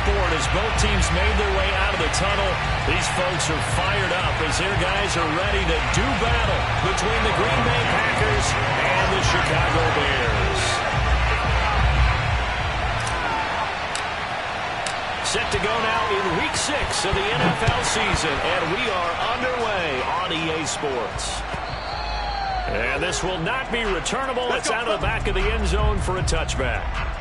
sport as both teams made their way out of the tunnel. These folks are fired up as their guys are ready to do battle between the Green Bay Packers and the Chicago Bears. Set to go now in Week 6 of the NFL season, and we are underway on EA Sports. And this will not be returnable. It's out of the back of the end zone for a touchback.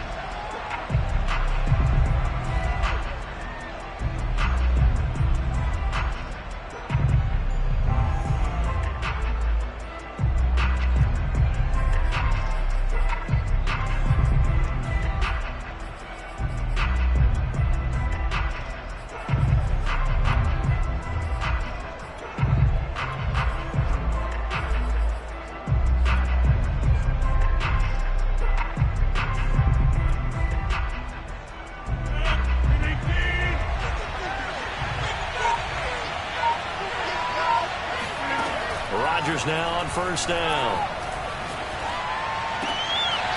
Now on first down.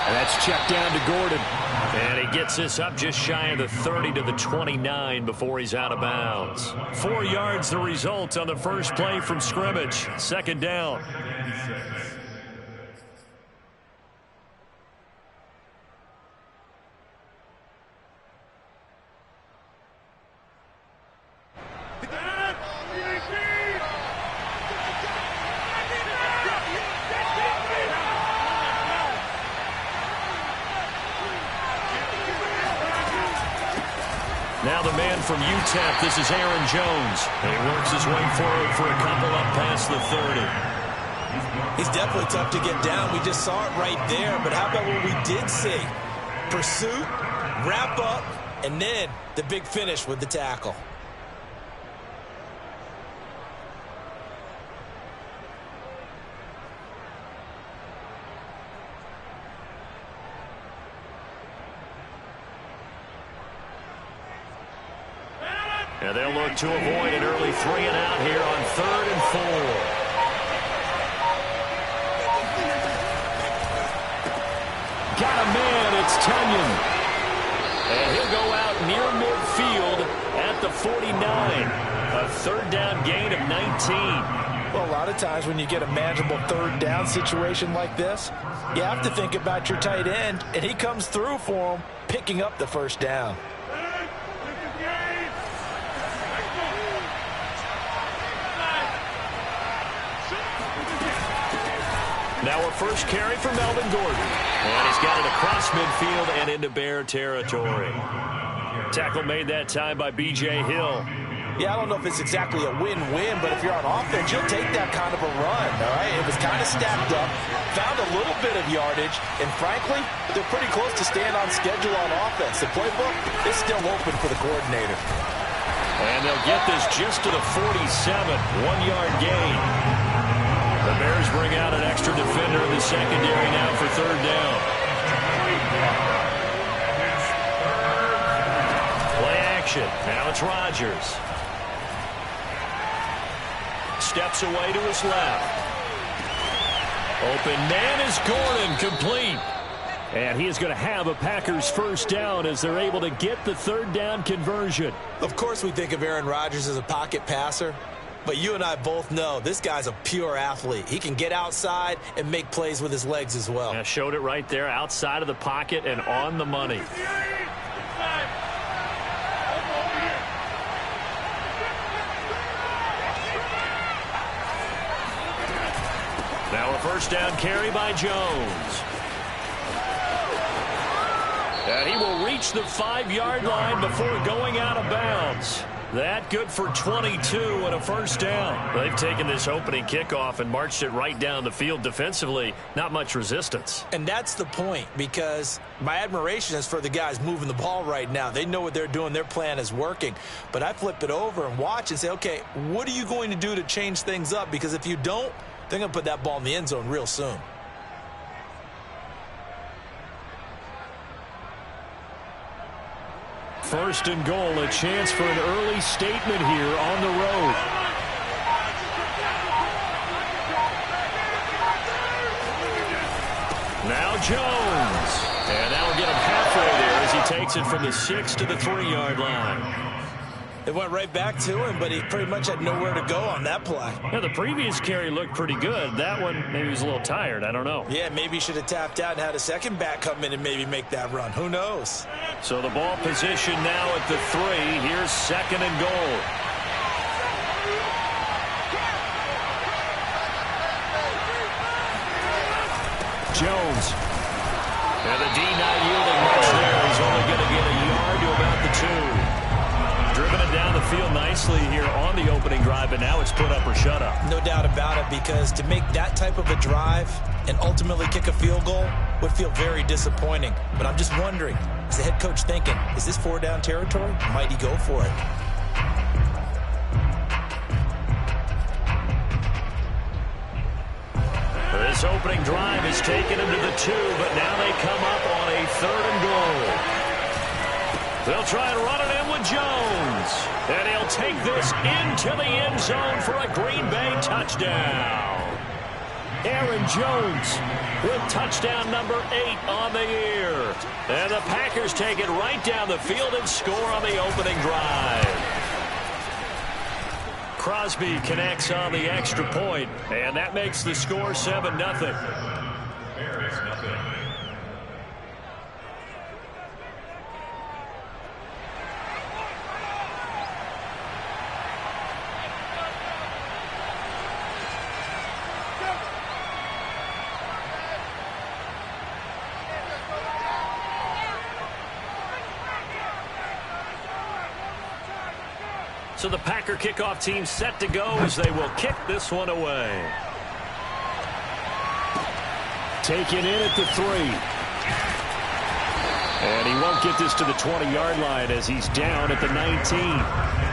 And that's checked down to Gordon. And he gets this up just shy of the 30 to the 29 before he's out of bounds. 4 yards the result on the first play from scrimmage. Second down. Now the man from UTEP, this is Aaron Jones. And he works his way forward for a couple up past the 30. He's definitely tough to get down. We just saw it right there. But how about what we did see? Pursuit, wrap up, and then the big finish with the tackle. And they'll look to avoid an early 3 and out here on 3rd and 4. Got a man, it's Tunyon. And he'll go out near midfield at the 49. A 3rd down gain of 19. Well, a lot of times when you get a manageable 3rd down situation like this, you have to think about your tight end, and he comes through for him, picking up the 1st down. Now a first carry for Melvin Gordon. And he's got it across midfield and into Bear territory. Tackle made that time by B.J. Hill. Yeah, I don't know if it's exactly a win-win, but if you're on offense, you'll take that kind of a run, all right? It was kind of stacked up, found a little bit of yardage, and frankly, they're pretty close to staying on schedule on offense. The playbook is still open for the coordinator. And they'll get this just to the 47, 1-yard gain. The Bears bring out an extra defender in the secondary now for 3rd down. Play action. Now it's Rodgers. Steps away to his left. Open man is Gordon, complete. And he is going to have a Packers 1st down as they're able to get the 3rd down conversion. Of course we think of Aaron Rodgers as a pocket passer. But you and I both know this guy's a pure athlete. He can get outside and make plays with his legs as well. Yeah, showed it right there, outside of the pocket and on the money. Now a 1st down carry by Jones. And he will reach the 5-yard line before going out of bounds. That good for 22 and a 1st down. They've taken this opening kickoff and marched it right down the field defensively. Not much resistance. And that's the point, because my admiration is for the guys moving the ball right now. They know what they're doing. Their plan is working. But I flip it over and watch and say, okay, what are you going to do to change things up? Because if you don't, they're going to put that ball in the end zone real soon. First and goal, a chance for an early statement here on the road. Now Jones. And that will get him halfway there as he takes takes it from the 6 to the 3-yard line. It went right back to him, but he pretty much had nowhere to go on that play. Yeah, the previous carry looked pretty good. That one, maybe he was a little tired. I don't know. Yeah, maybe he should have tapped out and had a second back come in and maybe make that run. Who knows? So the ball position now at the 3. Here's 2nd and goal. Jones. And the D not yielding much there. He's only going to get a yard to about the 2. Driven it down the field nicely here on the opening drive, but now it's put up or shut up. No doubt about it, because to make that type of a drive and ultimately kick a field goal would feel very disappointing. But I'm just wondering, is the head coach thinking, is this 4-down territory? Might he go for it? This opening drive has taken him to the 2, but now they come up on a 3rd and goal. They'll try and run it in with Jones. And he'll take this into the end zone for a Green Bay touchdown. Aaron Jones with touchdown number 8 on the year. And the Packers take it right down the field and score on the opening drive. Crosby connects on the extra point, and that makes the score 7-0. So the Packer kickoff team set to go as they will kick this one away. Taken in at the 3. And he won't get this to the 20-yard line as he's down at the 19.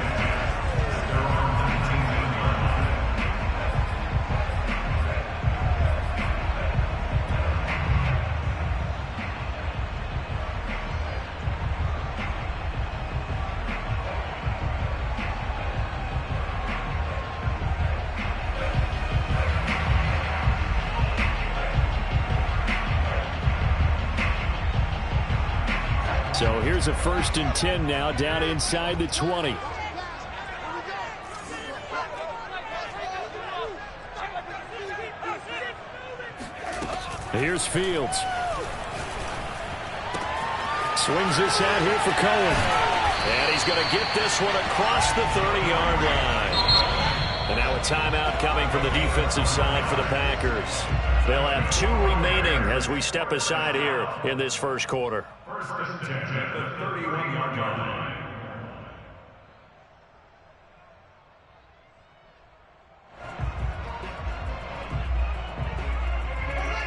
So here's a 1st and 10 now down inside the 20. Here's Fields. Swings this out here for Cohen. And he's going to get this one across the 30-yard line. And now a timeout coming from the defensive side for the Packers. They'll have 2 remaining as we step aside here in this first quarter. First and 10 at the 31-yard line.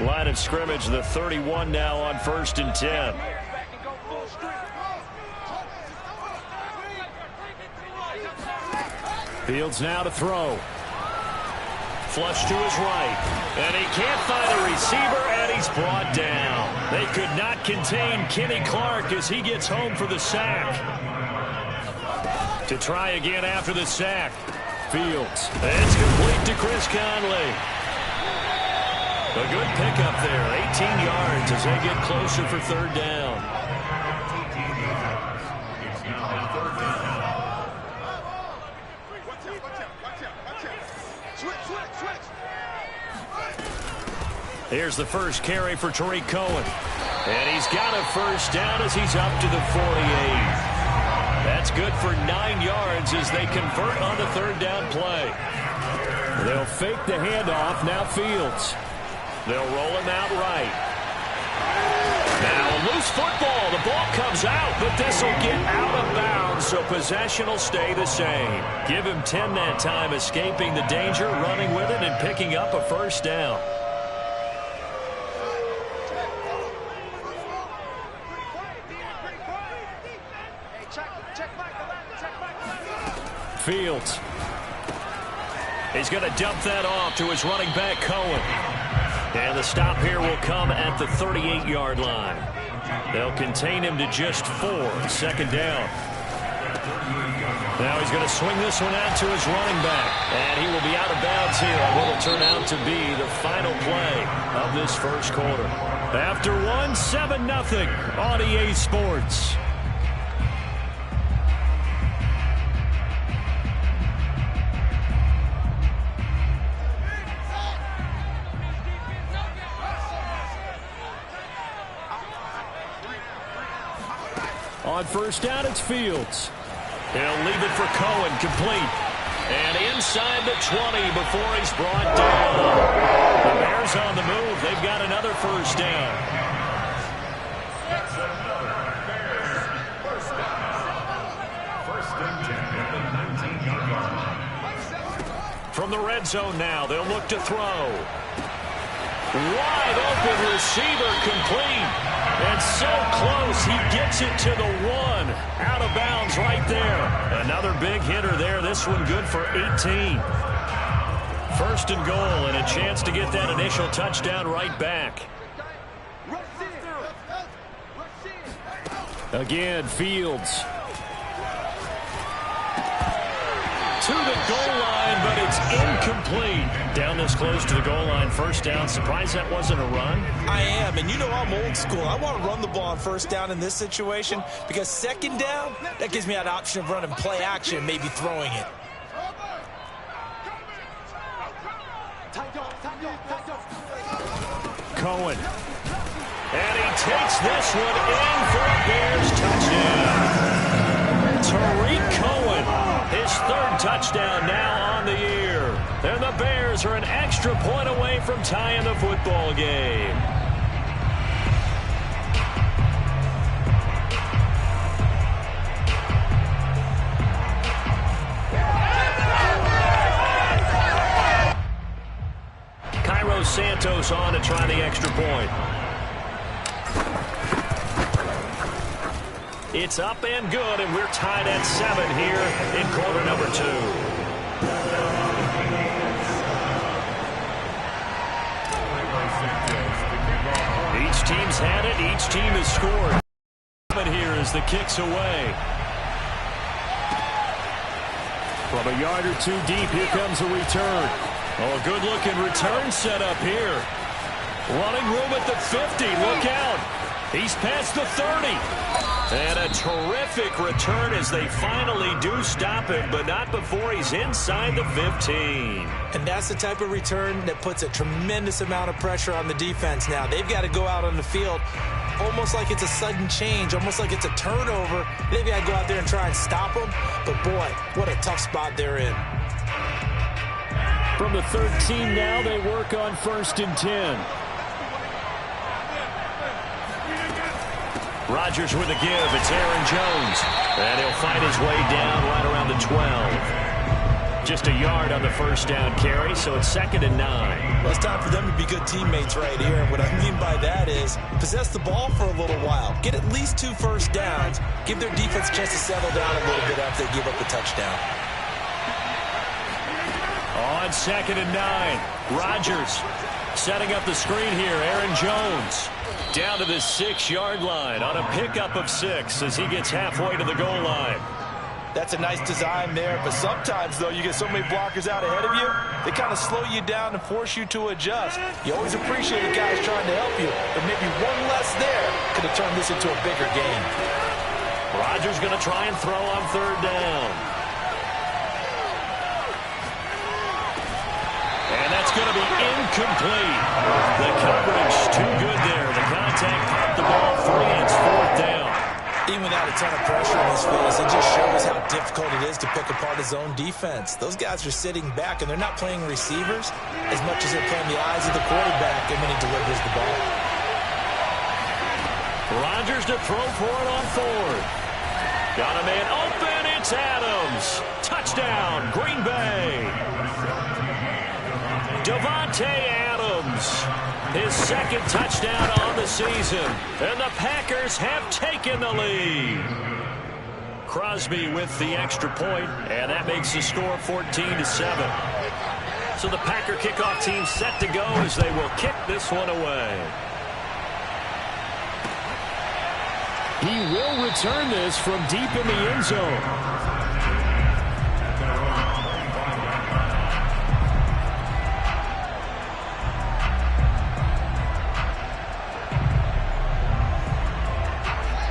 Line of scrimmage, the 31 now on 1st and 10. Fields now to throw. Flush to his right. And he can't find a receiver, and he's brought down. They could not contain Kenny Clark as he gets home for the sack. To try again after the sack. Fields. It's complete to Chris Conley. A good pickup there. 18 yards as they get closer for 3rd down. Here's the first carry for Tariq Cohen. And he's got a 1st down as he's up to the 48. That's good for 9 yards as they convert on the 3rd down play. They'll fake the handoff. Now Fields. They'll roll him out right. Now a loose football. The ball comes out, but this will get out of bounds, so possession will stay the same. Give him 10 that time, escaping the danger, running with it, and picking up a 1st down. Fields. He's going to dump that off to his running back, Cohen. And the stop here will come at the 38-yard line. They'll contain him to just 4. 2nd down. Now he's going to swing this one out to his running back. And he will be out of bounds here on what will turn out to be the final play of this first quarter. After one, 7-0 on EA Sports. On first down, it's Fields. He'll leave it for Cohen, complete. And inside the 20 before he's brought down. The Bears on the move. They've got another first down. From the red zone now, they'll look to throw. Wide open receiver, complete. And so close, he gets it to the 1. Out of bounds right there. Another big hitter there. This one good for 18. First and goal, and a chance to get that initial touchdown right back. Again, Fields. To the goal line, but it's incomplete. Down this close to the goal line, first down. Surprised that wasn't a run? I am, and you know I'm old school. I want to run the ball on first down in this situation because second down, that gives me that option of running play action, maybe throwing it. Cohen. And he takes this one in for a Bears touchdown. Tariq Cohen, his third touchdown now on the year. And the Bears are an extra point away from tying the football game. Cairo Santos on to try the extra point. It's up and good, and we're tied at 7 here in quarter number 2. Each team's had it. Each team has scored. Here as the kick's away. From a yard or two deep, here comes a return. Oh, a good-looking return set up here. Running room at the 50. Look out. He's past the 30. And a terrific return as they finally do stop him, but not before he's inside the 15. And that's the type of return that puts a tremendous amount of pressure on the defense now. They've got to go out on the field almost like it's a sudden change, almost like it's a turnover. They've got to go out there and try and stop them. But, boy, what a tough spot they're in. From the 13 now, they work on first and 10. Rodgers with a give. It's Aaron Jones. And he'll fight his way down right around the 12. Just a yard on the first down carry, so it's 2nd and 9. Well, it's time for them to be good teammates right here. And what I mean by that is possess the ball for a little while. Get at least 2 first downs. Give their defense a chance to settle down a little bit after they give up the touchdown. On 2nd and 9, Rodgers setting up the screen here. Aaron Jones down to the 6-yard line on a pickup of 6 as he gets halfway to the goal line. That's a nice design there, but sometimes, though, you get so many blockers out ahead of you, they kind of slow you down and force you to adjust. You always appreciate the guys trying to help you, but maybe one less there could have turned this into a bigger game. Rodgers going to try and throw on 3rd down. And that's going to be incomplete. The coverage too good there. The contact popped the ball free, and it's 4th down. Even without a ton of pressure on his face, it just shows how difficult it is to pick apart his own defense. Those guys are sitting back, and they're not playing receivers as much as they're playing the eyes of the quarterback and when he delivers the ball. Rodgers to throw for it on 4th. Got a man open. It's Adams. Touchdown, Green Bay. Davante Adams, his 2nd touchdown on the season, and the Packers have taken the lead. Crosby with the extra point, and that makes the score 14-7. So the Packer kickoff team set to go as they will kick this one away. He will return this from deep in the end zone.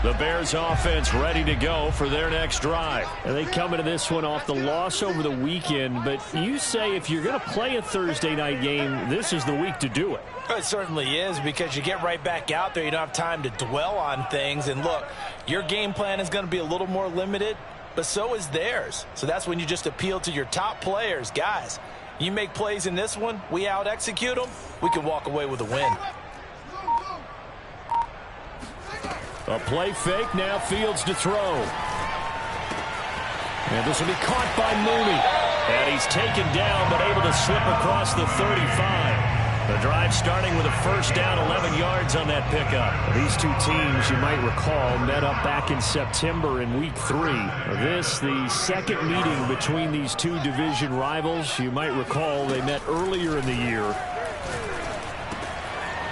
The The Bears offense ready to go for their next drive. And they come into this one off the loss over the weekend, but you say if you're going to play a Thursday night game, this is the week to do it. It certainly is, because you get right back out there. You don't have time to dwell on things. And look, your game plan is going to be a little more limited, but so is theirs. So that's when you just appeal to your top players. Guys, you make plays in this one, we out-execute them, we can walk away with a win. A play fake, now Fields to throw. And this will be caught by Mooney. And he's taken down, but able to slip across the 35. The drive starting with a first down, 11 yards on that pickup. These two teams, you might recall, met up back in September in Week 3. This, the second meeting between these two division rivals. You might recall they met earlier in the year.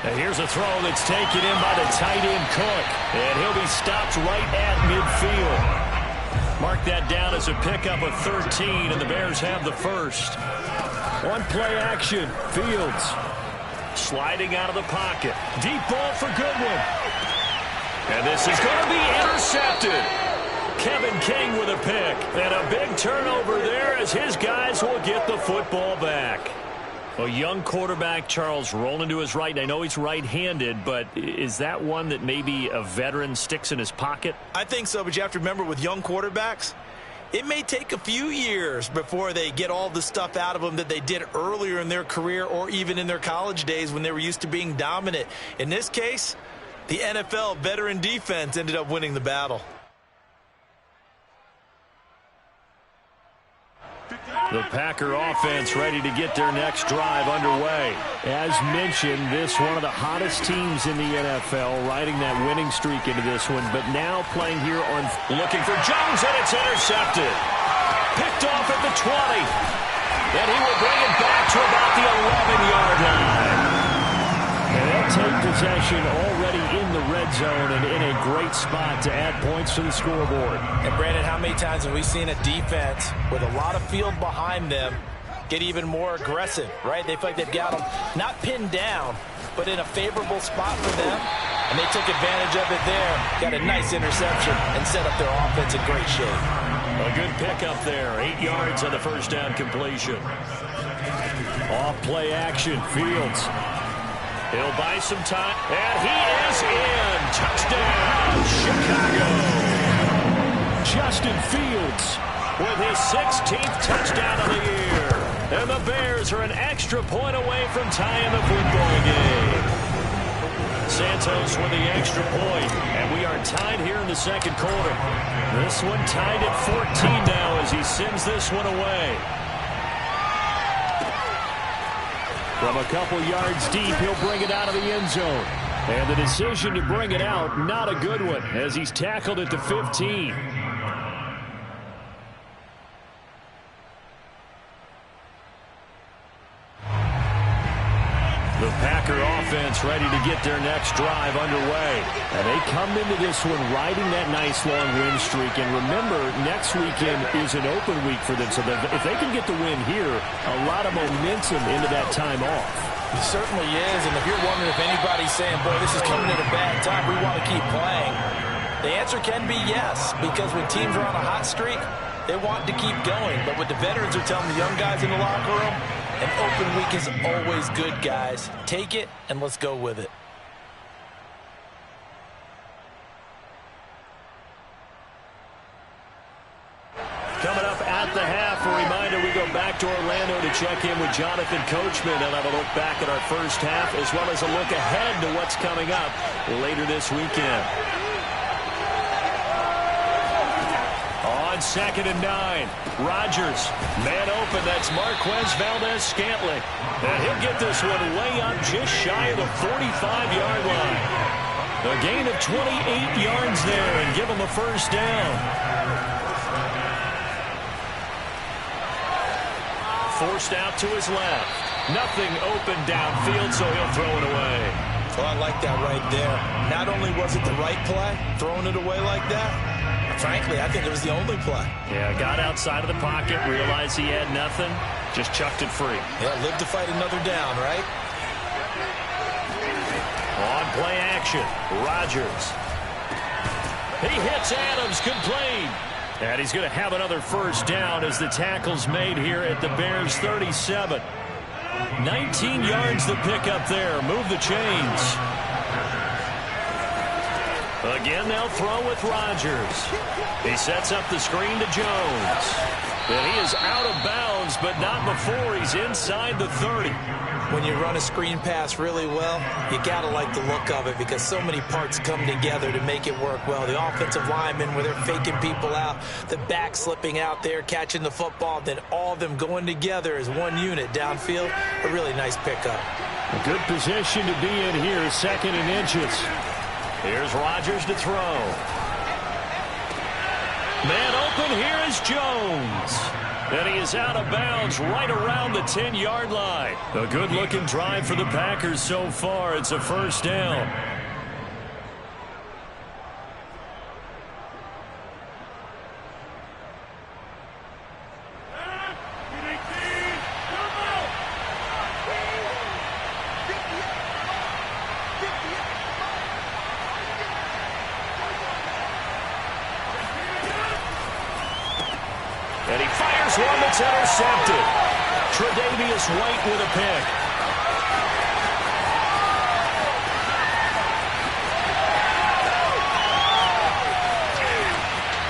And here's a throw that's taken in by the tight end Cook. And he'll be stopped right at midfield. Mark that down as a pickup of 13, and the Bears have the first. One play action. Fields sliding out of the pocket. Deep ball for Goodwin. And this is going to be intercepted. Kevin King with a pick. And a big turnover there as his guys will get the football back. A young quarterback, Charles, rolling to his right. I know he's right-handed, but is that one that maybe a veteran sticks in his pocket? I think so, but you have to remember with young quarterbacks, it may take a few years before they get all the stuff out of them that they did earlier in their career or even in their college days when they were used to being dominant. In this case, the NFL veteran defense ended up winning the battle. The Packer offense ready to get their next drive underway. As mentioned, this one of the hottest teams in the NFL, riding that winning streak into this one, but now playing here on looking for Jones, and it's intercepted. Picked off at the 20. Then he will bring it back to about the 11-yard line. And they'll take possession already in the red zone and in a great spot to add points to the scoreboard. And Brandon, how many times have we seen a defense with a lot of field behind them get even more aggressive, right? They feel like they've got them not pinned down, but in a favorable spot for them, and they took advantage of it there. Got a nice interception and set up their offense in great shape. A good pickup there. 8 yards on the first down completion. Off play action. Fields. He'll buy some time, and he is in. Touchdown, Chicago. Justin Fields with his 16th touchdown of the year. And the Bears are an extra point away from tying the football game. Santos with the extra point, and we are tied here in the second quarter. This one tied at 14 now as he sends this one away. From a couple yards deep, he'll bring it out of the end zone. And the decision to bring it out, not a good one, as he's tackled at the 15. The Packer offense ready to get their next drive underway. And they come into this one riding that nice long win streak. And remember, next weekend is an open week for them. So if they can get the win here, a lot of momentum into that time off. It certainly is. And if you're wondering if anybody's saying, boy, this is coming at a bad time, we want to keep playing, the answer can be yes. Because when teams are on a hot streak, they want to keep going. But what the veterans are telling the young guys in the locker room, an open week is always good, guys. Take it, and let's go with it. Coming up at the half, a reminder, we go back to Orlando to check in with Jonathan Coachman and have a look back at our first half, as well as a look ahead to what's coming up later this weekend. On 2nd and 9, Rodgers, man open, that's Marquez Valdez-Scantling. And he'll get this one way up just shy of the 45-yard line. A gain of 28 yards there and give him a first down. Forced out to his left. Nothing open downfield, so he'll throw it away. Well, I like that right there. Not only was it the right play, throwing it away like that, frankly, I think it was the only play. Yeah, got outside of the pocket, realized he had nothing, just chucked it free. Yeah, live to fight another down, right? On play action, Rodgers. He hits Adams complete. And he's going to have another first down as the tackle's made here at the Bears' 37. 19 yards to pick up there. Move the chains. Again, they'll throw with Rodgers. He sets up the screen to Jones. And he is out of bounds, but not before he's inside the 30. When you run a screen pass really well, you got to like the look of it because so many parts come together to make it work well. The offensive linemen, where they're faking people out, the back slipping out there, catching the football, then all of them going together as one unit downfield. A really nice pickup. A good position to be in here, 2nd and inches. Here's Rodgers to throw. Man open, here is Jones. And he is out of bounds right around the 10-yard line. A good-looking drive for the Packers so far. It's a first down. And he fires one that's intercepted. Tre'Davious White with a pick.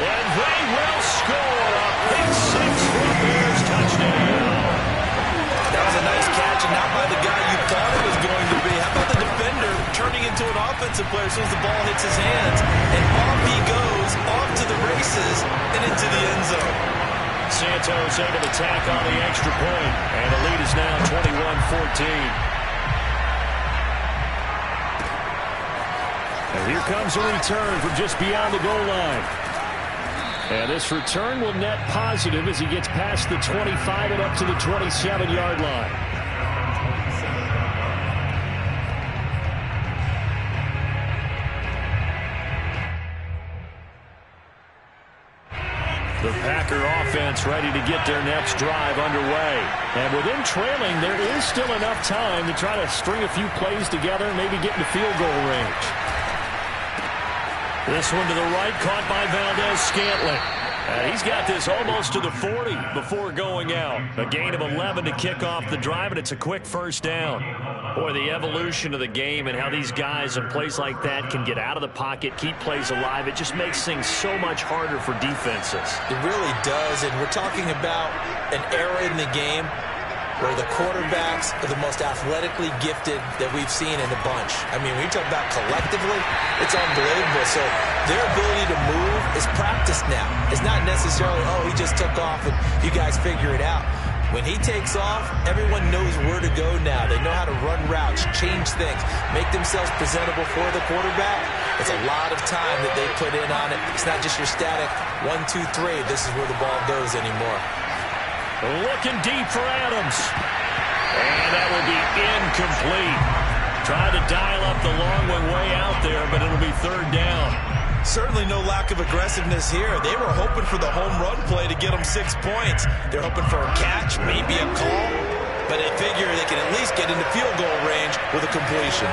And they will score a pick six for a Bears touchdown. That was a nice catch, and not by the guy you thought it was going to be. How about the defender turning into an offensive player as soon as the ball hits his hands? And off he goes, off to the races, and into the end zone. Santos able to tack on the extra point, and the lead is now 21-14. And here comes a return from just beyond the goal line. And this return will net positive as he gets past the 25 and up to the 27-yard line. The Packer offense ready to get their next drive underway. And with them trailing, there is still enough time to try to string a few plays together and maybe get into field goal range. This one to the right, caught by Valdez-Scantling. And he's got this almost to the 40 before going out. A gain of 11 to kick off the drive, and it's a quick first down. Boy, the evolution of the game and how these guys in plays like that can get out of the pocket, keep plays alive, it just makes things so much harder for defenses. It really does, and we're talking about an era in the game where the quarterbacks are the most athletically gifted that we've seen in a bunch. I mean, when you talk about collectively, it's unbelievable. So their ability to move is practiced now. It's not necessarily, oh, he just took off and you guys figure it out. When he takes off, everyone knows where to go now. They know how to run routes, change things, make themselves presentable for the quarterback. It's a lot of time that they put in on it. It's not just your static 1, 2, 3. This is where the ball goes anymore. Looking deep for Adams. And that will be incomplete. Tried to dial up the long one way out there, but it'll be third down. Certainly no lack of aggressiveness here. They were hoping for the home run play to get them 6 points. They're hoping for a catch, maybe a call, but they figure they can at least get into field goal range with a completion.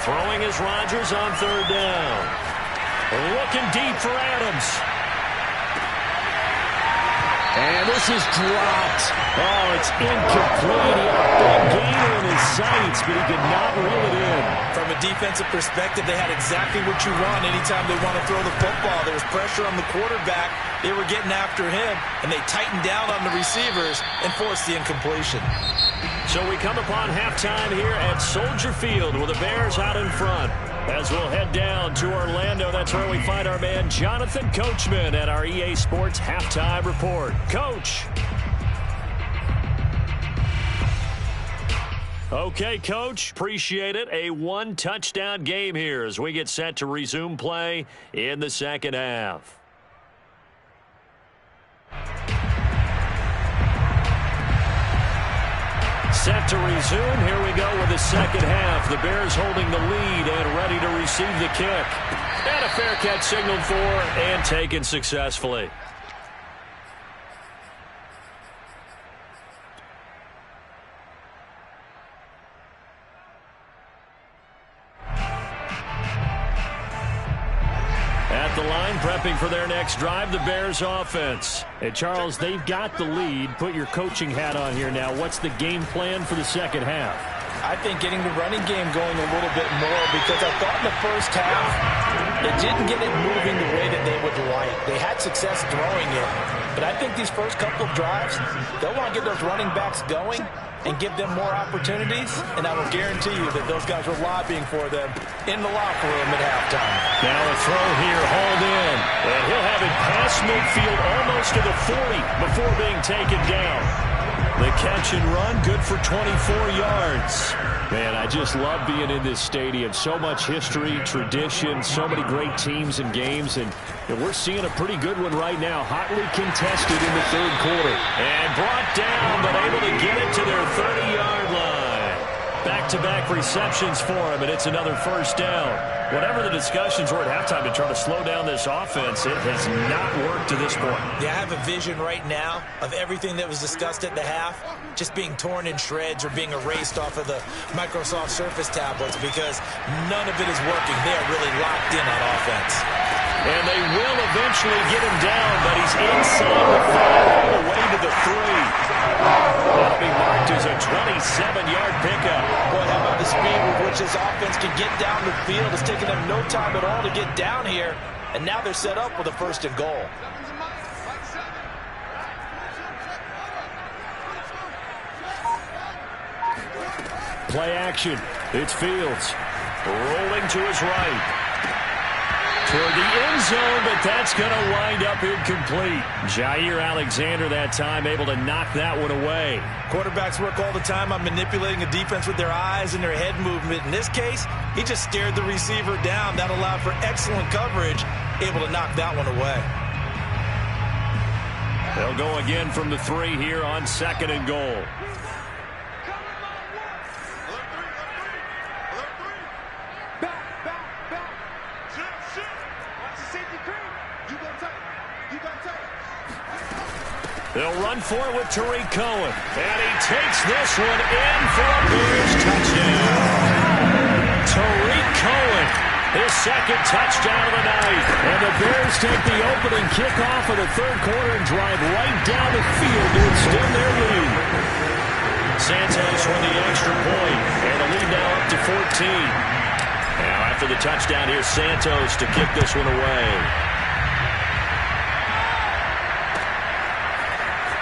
Throwing is Rodgers on third down. Looking deep for Adams. And this is dropped. Oh, it's incomplete. He had a big gainer in his sights, but he could not reel it in. From a defensive perspective, they had exactly what you want anytime they want to throw the football. There was pressure on the quarterback. They were getting after him, and they tightened down on the receivers and forced the incompletion. So we come upon halftime here at Soldier Field with the Bears out in front. As we'll head down to Orlando, that's where we find our man Jonathan Coachman at our EA Sports Halftime Report. Coach. Okay, Coach, appreciate it. A one-touchdown game here as we get set to resume play in the second half. Set to resume. Here we go with the second half. The Bears holding the lead and ready to receive the kick. And a fair catch signaled for and taken successfully. At for their next drive, the Bears offense. Hey, Charles, they've got the lead. Put your coaching hat on here now. What's the game plan for the second half? I think getting the running game going a little bit more, because I thought in the first half they didn't get it moving the way that they would like. They had success throwing it, but I think these first couple of drives, they'll want to get those running backs going and give them more opportunities, and I will guarantee you that those guys were lobbying for them in the locker room at halftime. Now a throw here, hauled in, and he'll have it past midfield almost to the 40 before being taken down. The catch and run, good for 24 yards. Man, I just love being in this stadium. So much history, tradition, so many great teams and games, and we're seeing a pretty good one right now. Hotly contested in the third quarter. And brought down, but able to get it to their 30-yard line. Back-to-back receptions for him, and it's another first down. Whatever the discussions were at halftime to try to slow down this offense, it has not worked to this point. Yeah, I have a vision right now of everything that was discussed at the half just being torn in shreds or being erased off of the Microsoft Surface tablets, because none of it is working. They are really locked in on offense. And they will eventually get him down, but he's inside the 5 all the way to the 3. That'll be marked as a 27-yard pickup. Boy, how about the speed with which this offense can get down the field? It's taken them no time at all to get down here, and now they're set up with a 1st and goal. Play action. It's Fields. Rolling to his right. Toward the end zone, but that's going to wind up incomplete. Jair Alexander that time able to knock that one away. Quarterbacks work all the time on manipulating a defense with their eyes and their head movement. In this case, he just stared the receiver down. That allowed for excellent coverage, able to knock that one away. They'll go again from the 3 here on 2nd and goal. They'll run for it with Tariq Cohen. And he takes this one in for a Bears touchdown. Tariq Cohen, his 2nd touchdown of the night. And the Bears take the opening kickoff of the 3rd quarter and drive right down the field to extend their lead. Santos with the extra point. And the lead now up to 14. Now after the touchdown, here's Santos to kick this one away.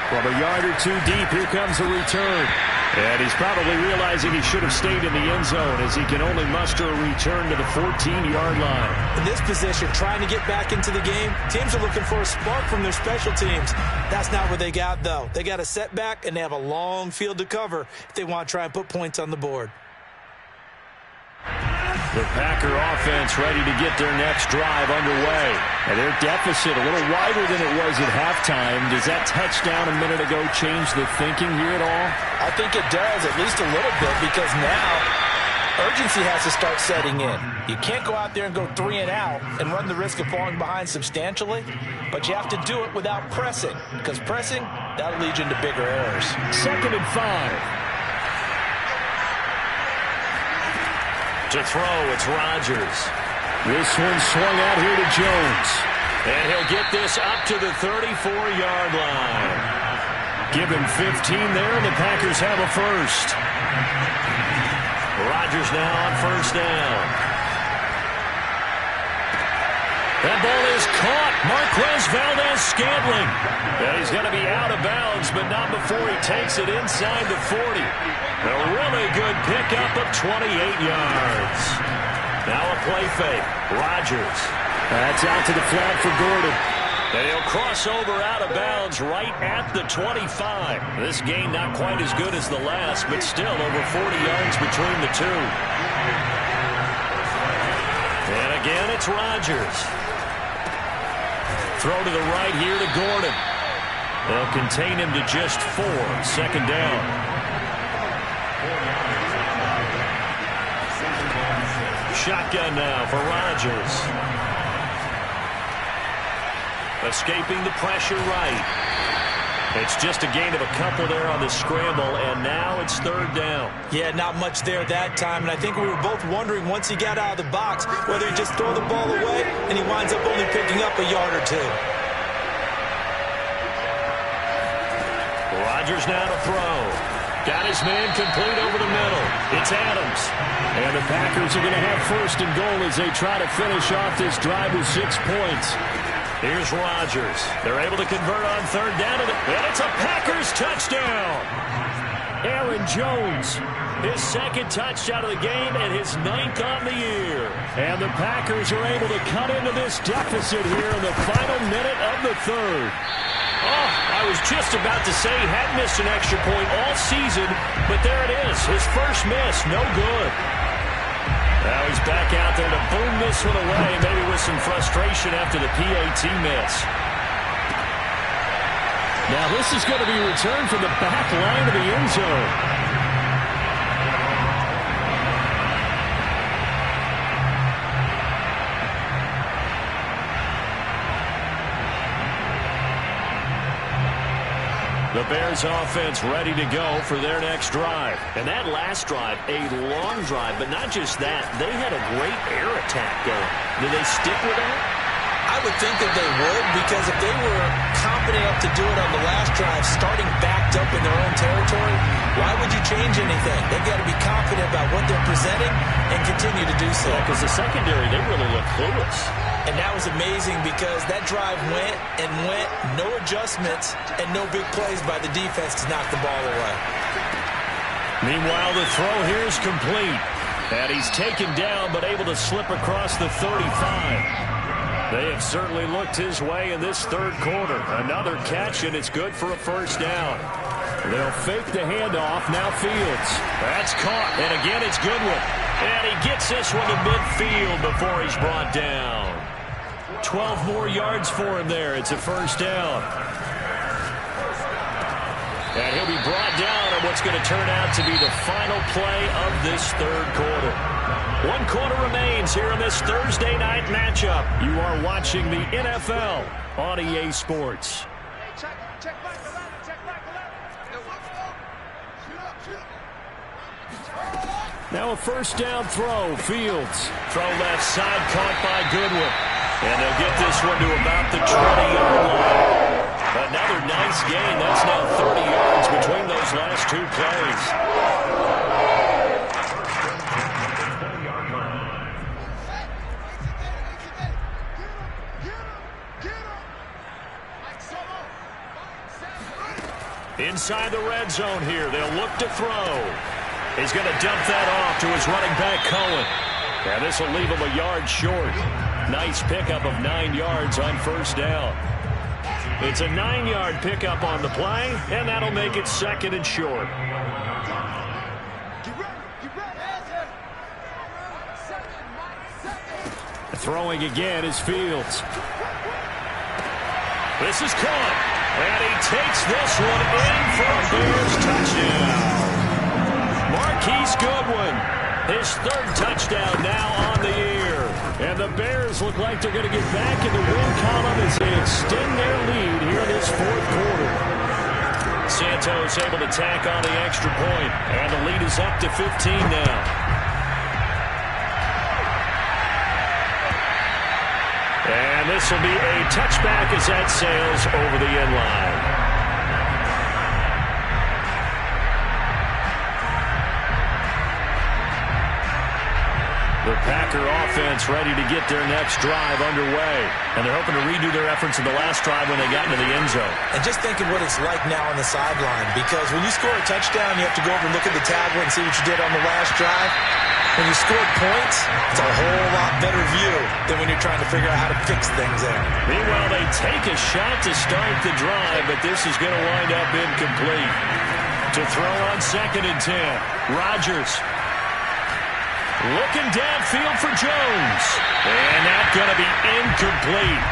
From a yard or 2 deep, here comes a return. And he's probably realizing he should have stayed in the end zone, as he can only muster a return to the 14-yard line. In this position, trying to get back into the game, teams are looking for a spark from their special teams. That's not what they got, though. They got a setback, and they have a long field to cover if they want to try and put points on the board. The Packer offense ready to get their next drive underway. And their deficit a little wider than it was at halftime. Does that touchdown a minute ago change the thinking here at all? I think it does, at least a little bit, because now urgency has to start setting in. You can't go out there and go 3 and out and run the risk of falling behind substantially, but you have to do it without pressing, because pressing, that'll lead you into bigger errors. 2nd and 5. To throw, it's Rodgers. This one swung out here to Jones. And he'll get this up to the 34-yard line. Give him 15 there, and the Packers have a 1st. Rodgers now on 1st down. That ball is caught. Marquez Valdez-Scantling. And he's going to be out of bounds, but not before he takes it inside the 40. A really good pickup of 28 yards. Now a play fake. Rodgers. That's out to the flat for Gordon. And he'll cross over out of bounds right at the 25. This game not quite as good as the last, but still over 40 yards between the two. And again, it's Rodgers. Throw to the right here to Gordon. They'll contain him to just 4. 2nd down. Shotgun now for Rodgers. Escaping the pressure right. It's just a gain of a couple there on the scramble, and now it's third down. Yeah, not much there that time, and I think we were both wondering once he got out of the box whether he just throw the ball away and he winds up only picking up a yard or two. Rodgers now to throw. Got his man complete over the middle. It's Adams. And the Packers are going to have first and goal as they try to finish off this drive with 6 points. Here's Rodgers. They're able to convert on third down, and it's a Packers touchdown. Aaron Jones, his second touchdown of the game and his 9th on the year. And the Packers are able to cut into this deficit here in the final minute of the third. Oh, I was just about to say he hadn't missed an extra point all season, but there it is. His first miss, no good. Now he's back out there to boom this one away, maybe with some frustration after the PAT miss. Now this is going to be returned from the back line of the end zone. The Bears offense ready to go for their next drive. And that last drive, a long drive, but not just that. They had a great air attack going. Do they stick with that? I would think that they would, because if they were confident enough to do it on the last drive, starting backed up in their own territory, why would you change anything? They've got to be confident about what they're presenting and continue to do so. Because the secondary, they really look clueless. And that was amazing because that drive went and went, no adjustments, and no big plays by the defense to knock the ball away. Meanwhile, the throw here is complete. And he's taken down but able to slip across the 35. They have certainly looked his way in this third quarter. Another catch, and it's good for a first down. They'll fake the handoff. Now Fields. That's caught. And again, it's Goodwin. And he gets this one to midfield before he's brought down. 12 more yards for him there. It's a first down. And he'll be brought down on what's going to turn out to be the final play of this third quarter. 1 quarter remains here in this Thursday night matchup. You are watching the NFL on EA Sports. Now a first down throw. Fields. Throw left side, caught by Goodwin. And they'll get this one to about the 20-yard line. Another nice gain. That's now 30 yards between those last two plays. Inside the red zone here. They'll look to throw. He's going to dump that off to his running back, Cohen. And this will leave him a yard short. Nice pickup of 9 yards on first down. It's a 9-yard pickup on the play, and that'll make it second and short. Throwing again is Fields. This is caught, and he takes this one in for a Bears touchdown. Marquise Goodwin, his third touchdown now on the year. And the Bears look like they're going to get back in the win column as they extend their lead here in this fourth quarter. Santos able to tack on the extra point, and the lead is up to 15 now. And this will be a touchback as that sails over the end line. The Packer offense ready to get their next drive underway. And they're hoping to redo their efforts in the last drive when they got into the end zone. And just think of what it's like now on the sideline, because when you score a touchdown, you have to go over and look at the tablet and see what you did on the last drive. When you scored points, it's a whole lot better view than when you're trying to figure out how to fix things there. Meanwhile, they take a shot to start the drive, but this is going to wind up incomplete. To throw on 2nd and 10, Rodgers. Looking downfield for Jones. And that's going to be incomplete.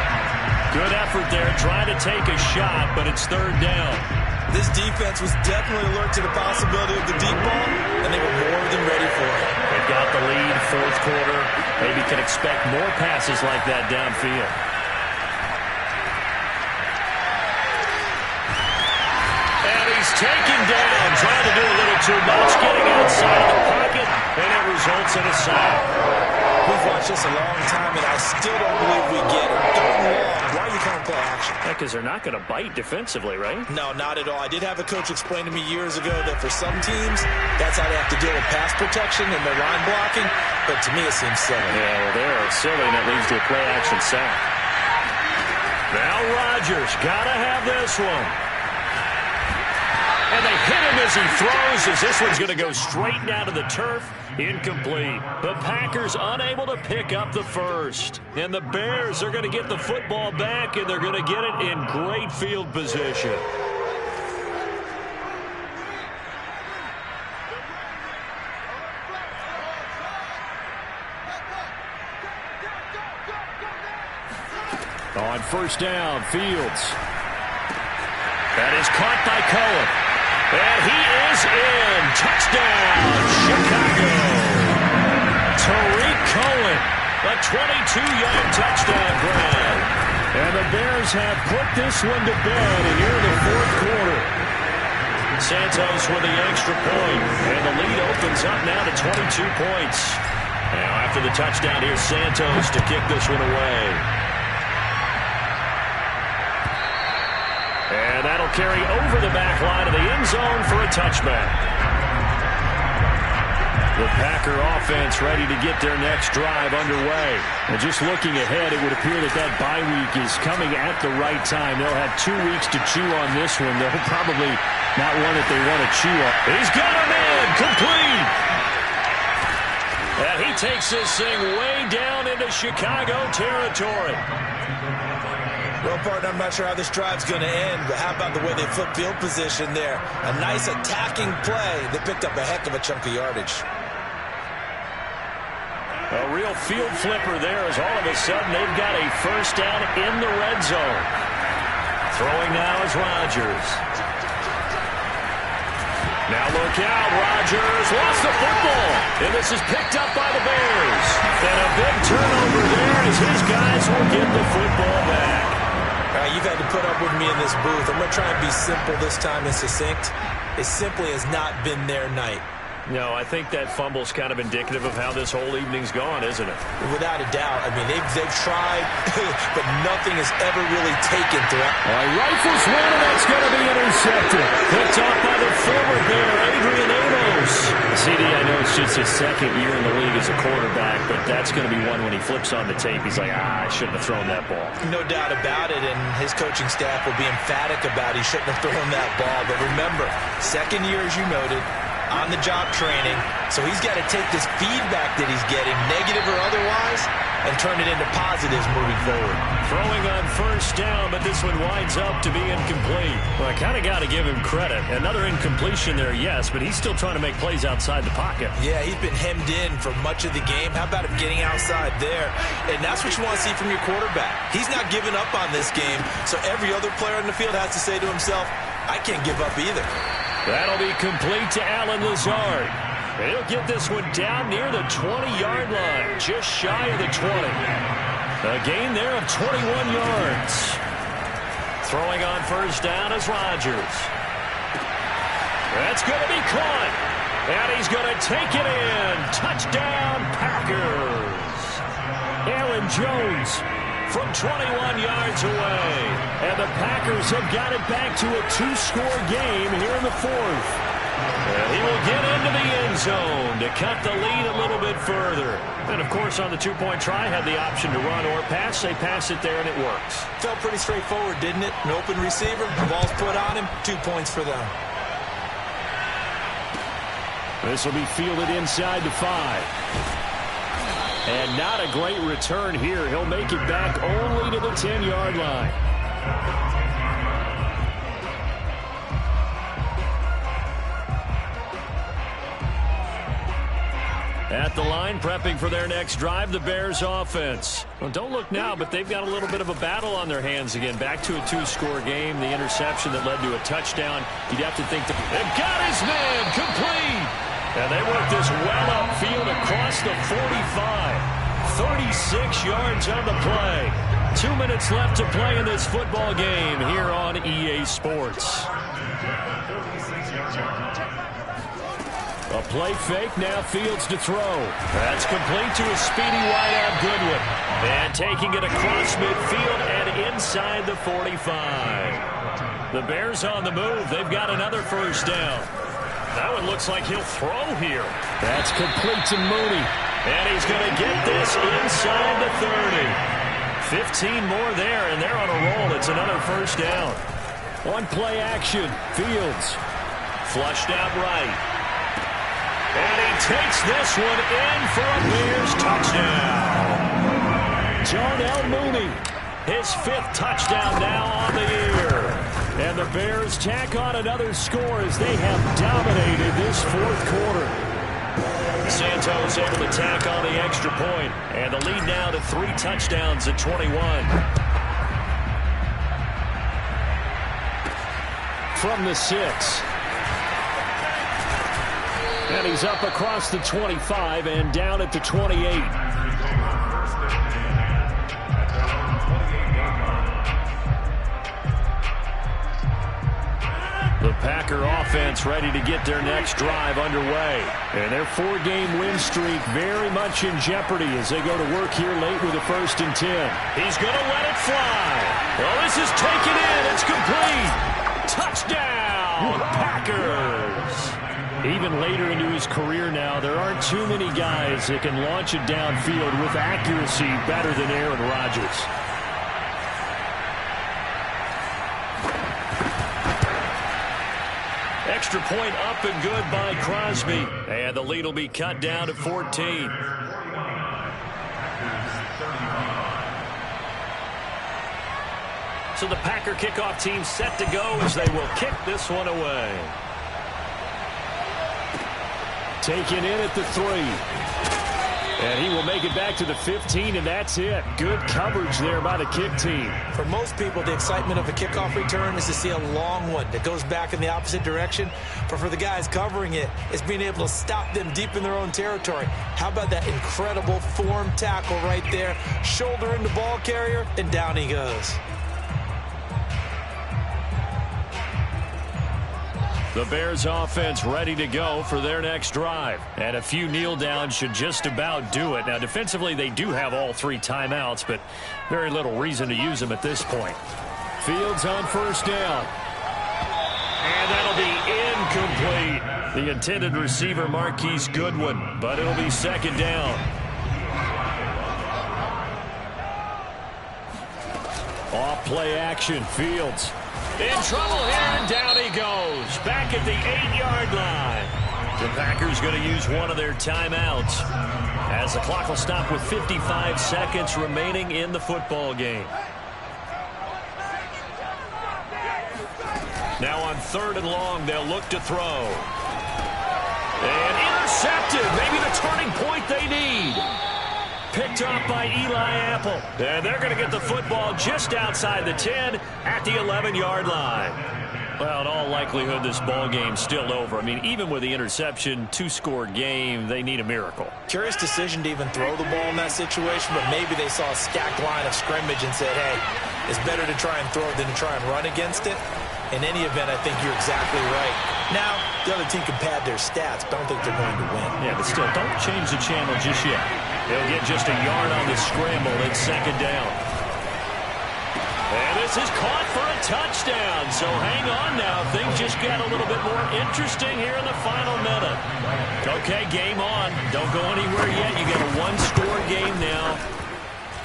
Good effort there, trying to take a shot, but it's third down. This defense was definitely alert to the possibility of the deep ball, and they were more than ready for it. They've got the lead, fourth quarter. Maybe can expect more passes like that downfield. taken down, trying to do a little too much, getting outside of the pocket, and it results in a sack. We've watched this a long time, and I still don't believe we get it. Third and long. Why are you calling play action? Because they're not going to bite defensively, right? No, not at all. I did have a coach explain to me years ago that for some teams, that's how they have to deal with pass protection and their line blocking. But to me, it seems silly. Yeah, well, they are silly, and that leads to a play action sack. Now Rodgers got to have this one. And they hit him as he throws, as this one's going to go straight down to the turf. Incomplete. The Packers unable to pick up the first. And the Bears are going to get the football back, and they're going to get it in great field position. On first down, Fields. That is caught by Cohen. And he is in. Touchdown, Chicago. Tariq Cohen, a 22-yard touchdown grab. And the Bears have put this one to bed here in the fourth quarter. Santos with the extra point. And the lead opens up now to 22 points. Now after the touchdown, here's Santos to kick this one away. And that'll carry over the back line of the end zone for a touchback. The Packer offense ready to get their next drive underway. And just looking ahead, it would appear that that bye week is coming at the right time. They'll have 2 weeks to chew on this one. They'll probably not one that they want to chew on. He's got him in, complete. And he takes this thing way down into Chicago territory. Well, partner, I'm not sure how this drive's going to end, but how about the way they flip field position there? A nice attacking play. They picked up a heck of a chunk of yardage. A real field flipper there as all of a sudden they've got a first down in the red zone. Throwing now is Rodgers. Now look out, Rodgers lost the football, and this is picked up by the Bears. And a big turnover there as his guys will get the football back. You've had to put up with me in this booth. I'm going to try and be simple this time and succinct. It simply has not been their night. No, I think that fumble's kind of indicative of how this whole evening's gone, isn't it? Without a doubt. I mean, they've tried, but nothing has ever really taken throughout. Rifles one, and that's going to be intercepted. Picked off by the former Bear, Adrian Amos. CD, I know it's just his second year in the league as a quarterback, but that's going to be one when he flips on the tape. He's like, I shouldn't have thrown that ball. No doubt about it, and his coaching staff will be emphatic about he shouldn't have thrown that ball. But remember, second year, as you noted, on-the-job training, so he's got to take this feedback that he's getting, negative or otherwise, and turn it into positives moving forward. Throwing on first down, but this one winds up to be incomplete. Well, I kind of got to give him credit. Another incompletion there, yes, but he's still trying to make plays outside the pocket. Yeah, he's been hemmed in for much of the game. How about him getting outside there? And that's what you want to see from your quarterback. He's not giving up on this game, so every other player on the field has to say to himself, I can't give up either. That'll be complete to Allen Lazard. He'll get this one down near the 20-yard line, just shy of the 20. A gain there of 21 yards. Throwing on first down is Rodgers. That's going to be caught. And he's going to take it in. Touchdown, Packers. Aaron Jones from 21 yards away. And the Packers have got it back to a 2-score game here in the fourth. And he will get into the end zone to cut the lead a little bit further. And, of course, on the two-point try, had the option to run or pass. They pass it there, and it works. Felt pretty straightforward, didn't it? An open receiver, the ball's put on him, 2 points for them. This will be fielded inside the 5. And not a great return here. He'll make it back only to the 10-yard line. At the line, prepping for their next drive, the Bears offense. Well, don't look now, but they've got a little bit of a battle on their hands again. Back to a 2-score game. The interception that led to a touchdown. You'd have to think that they've got his man complete. And they work this well upfield across the 45. 36 yards on the play. 2 minutes left to play in this football game here on EA Sports. A play fake, now Fields to throw. That's complete to a speedy wideout Goodwin. And taking it across midfield and inside the 45. The Bears on the move. They've got another first down. That one looks like he'll throw here. That's complete to Mooney. And he's going to get this inside the 30. 15 more there, and they're on a roll. It's another first down. On play action, Fields. Flushed out right. And he takes this one in for a Bears touchdown. Darnell Mooney, his 5th touchdown now on the year. And the Bears tack on another score as they have dominated this 4th quarter. Santos able to tack on the extra point, and the lead now to 3 touchdowns at 21. From the 6. And he's up across the 25 and down at the 28. The Packer offense ready to get their next drive underway. And their 4-game win streak very much in jeopardy as they go to work here late with a 1st and 10. He's going to let it fly. Well, this is taken in. It's complete. Touchdown, Packers. Even later into his career now, there aren't too many guys that can launch it downfield with accuracy better than Aaron Rodgers. Extra point up and good by Crosby. And the lead will be cut down to 14. So the Packer kickoff team set to go as they will kick this one away. Taken in at the 3. And he will make it back to the 15, and that's it. Good coverage there by the kick team. For most people, the excitement of a kickoff return is to see a long one that goes back in the opposite direction. But for the guys covering it, it's being able to stop them deep in their own territory. How about that incredible form tackle right there? Shoulder in the ball carrier, and down he goes. The Bears offense ready to go for their next drive. And a few kneel downs should just about do it. Now, defensively, they do have all 3 timeouts, but very little reason to use them at this point. Fields on 1st down. And that'll be incomplete. The intended receiver, Marquise Goodwin, but it'll be 2nd down. Off play action, Fields. In trouble here, and down he goes. Back at the 8-yard line. The Packers going to use one of their timeouts as the clock will stop with 55 seconds remaining in the football game. Now on 3rd and long, they'll look to throw. And intercepted. Maybe the turning point they need. Picked off by Eli Apple. And they're going to get the football just outside the 10 at the 11-yard line. Well, in all likelihood, this ball game's still over. I mean, even with the interception, 2-score game, they need a miracle. Curious decision to even throw the ball in that situation, but maybe they saw a stacked line of scrimmage and said, hey, it's better to try and throw it than to try and run against it. In any event, I think you're exactly right. Now, the other team can pad their stats, but I don't think they're going to win. Yeah, but still, don't change the channel just yet. They'll get just a yard on the scramble. It's 2nd down. And this is caught for a touchdown. So hang on now. Things just got a little bit more interesting here in the final minute. Okay, game on. Don't go anywhere yet. You got a 1-score game now.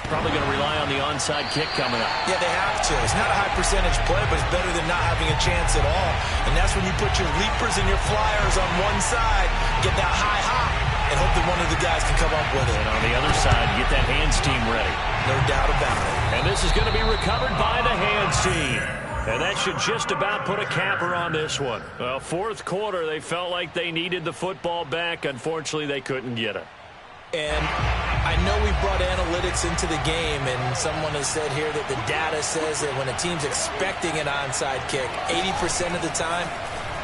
Probably going to rely on the onside kick coming up. Yeah, they have to. It's not a high percentage play, but it's better than not having a chance at all. And that's when you put your leapers and your flyers on one side, get that high hop, and hope that one of the guys can come up with it. And on the other side, get that hands team ready. No doubt about it. And this is going to be recovered by the hands team. And that should just about put a capper on this one. Well, 4th quarter, they felt like they needed the football back. Unfortunately, they couldn't get it. And I know we brought analytics into the game, and someone has said here that the data says that when a team's expecting an onside kick, 80% of the time,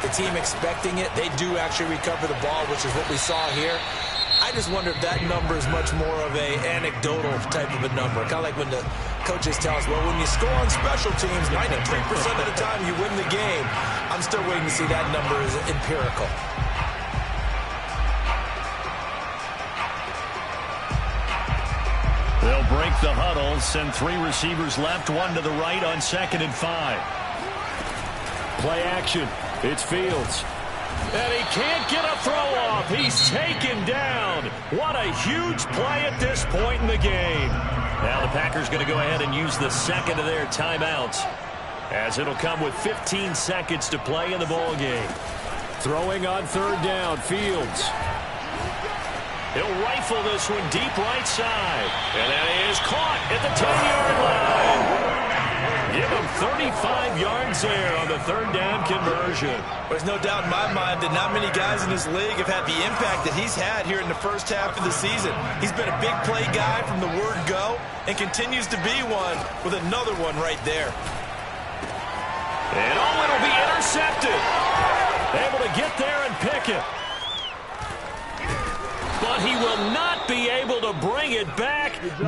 the team expecting it, they do actually recover the ball, which is what we saw here. I just wonder if that number is much more of a anecdotal type of a number, kind of like when the coaches tell us, well, when you score on special teams, 93% of the time you win the game. I'm still waiting to see that number is empirical. They'll break the huddle, send 3 receivers left, 1 to the right on 2nd and 5. Play action. It's Fields. And he can't get a throw off. He's taken down. What a huge play at this point in the game. Now the Packers going to go ahead and use the second of their timeouts, as it'll come with 15 seconds to play in the ball game. Throwing on 3rd down, Fields. He'll rifle this one deep right side. And that is caught at the 10-yard line. Give him 35 yards there on the 3rd down conversion. There's no doubt in my mind that not many guys in this league have had the impact that he's had here in the first half of the season. He's been a big play guy from the word go and continues to be one with another one right there. And it'll be intercepted. Able to get there and pick it. But he will not be able to bring it back.